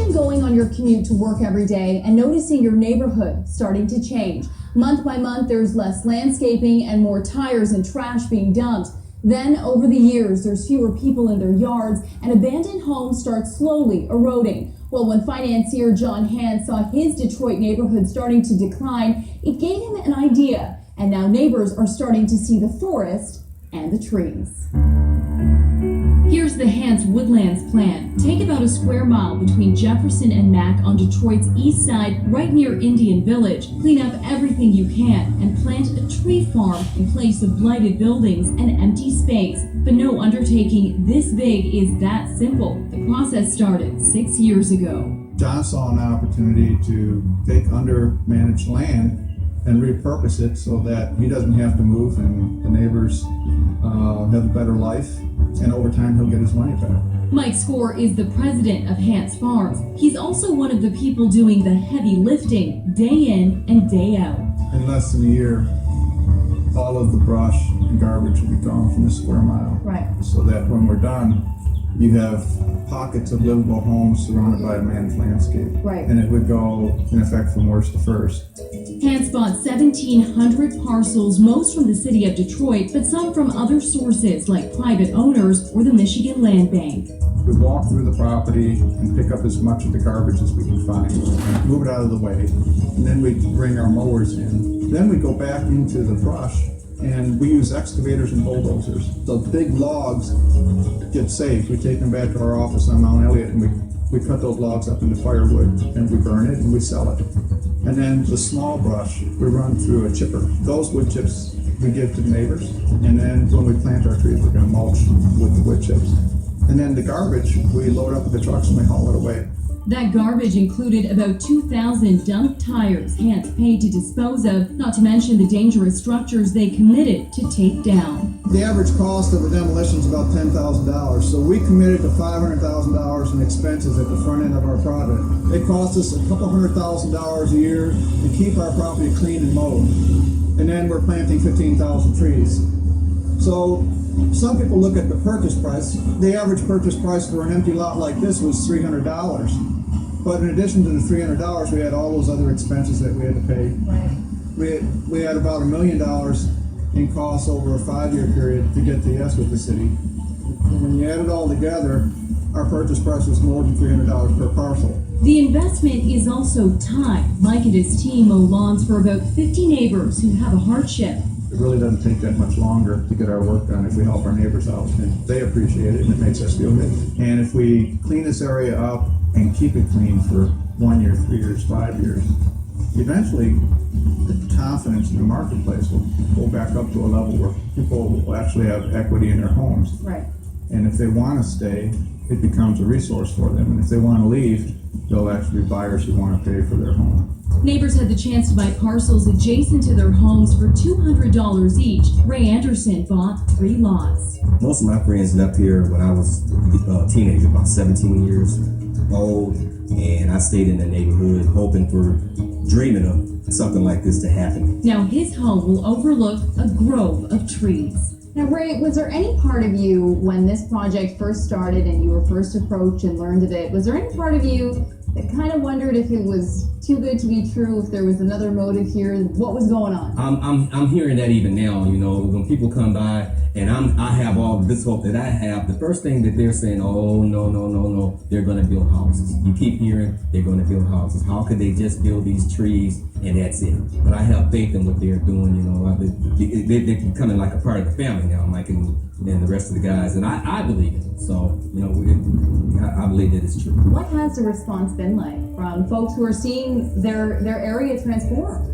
Imagine going on your commute to work every day and noticing your neighborhood starting to change. Month by month, there's less landscaping and more tires and trash being dumped. Then, over the years, there's fewer people in their yards and abandoned homes start slowly eroding. Well, when financier John Hand saw his Detroit neighborhood starting to decline, it gave him an idea. And now neighbors are starting to see the forest and the trees. Here's the Hand's Woodlands plan. Take about a square mile between Jefferson and Mack on Detroit's east side, right near Indian Village. Clean up everything you can and plant a tree farm in place of blighted buildings and empty space. But no undertaking this big is that simple. The process started 6 years ago. John saw an opportunity to take undermanaged land and repurpose it so that he doesn't have to move and the neighbors have a better life, and over time he'll get his money back. Mike Score is the president of Hans Farms. He's also one of the people doing the heavy lifting day in and day out. In less than a year, all of the brush and garbage will be gone from this square mile. Right. So that when we're done, you have pockets of livable homes surrounded by a managed landscape. Right. And it would go, in effect, from worst to first. Hans bought 1,700 parcels, most from the city of Detroit, but some from other sources like private owners or the Michigan Land Bank. We walk through the property and pick up as much of the garbage as we can find, move it out of the way, and then we bring our mowers in. Then we go back into the brush and we use excavators and bulldozers. The big logs get saved. We take them back to our office on Mount Elliott and we cut those logs up into firewood and we burn it and we sell it. And then the small brush, we run through a chipper. Those wood chips we give to the neighbors. And then when we plant our trees, we're gonna mulch with the wood chips. And then the garbage, we load up with the trucks and we haul it away. That garbage included about 2,000 dumped tires Hans paid to dispose of, not to mention the dangerous structures they committed to take down. The average cost of a demolition is about $10,000, so we committed to $500,000 in expenses at the front end of our project. It cost us a couple $100,000 a year to keep our property clean and mowed, and then we're planting 15,000 trees. So some people look at the purchase price. The average purchase price for an empty lot like this was $300. But in addition to the $300, we had all those other expenses that we had to pay. Right. We had about $1 million in costs over a 5-year period to get to yes with the city. And when you add it all together, our purchase price was more than $300 per parcel. The investment is also time. Mike and his team mow lawns for about 50 neighbors who have a hardship. It really doesn't take that much longer to get our work done if we help our neighbors out, and they appreciate it and it makes us feel good. And if we clean this area up and keep it clean for 1 year, 3 years, 5 years, eventually the confidence in the marketplace will go back up to a level where people will actually have equity in their homes. Right. And if they want to stay, it becomes a resource for them. And if they want to leave, they'll actually be buyers who want to pay for their home. Neighbors had the chance to buy parcels adjacent to their homes for $200 each. Ray Anderson bought 3 lots. Most of my friends left here when I was a teenager, about 17 years old, and I stayed in the neighborhood hoping for, dreaming of something like this to happen. Now his home will overlook a grove of trees. Now, Ray, was there any part of you when this project first started and you were first approached and learned of it, was there any part of you that kind of wondered if it was too good to be true, if there was another motive here, what was going on? I'm hearing that even now, you know, when people come by and I have all this hope that I have, the first thing that they're saying, oh, no, they're going to build houses. You keep hearing they're going to build houses. How could they just build these trees and that's it? But I have faith in what they're doing, you know. They're becoming like a part of the family now, Mike and the rest of the guys, and I believe it. So, you know, I believe that it's true. What has the response been like from folks who are seeing their area transform?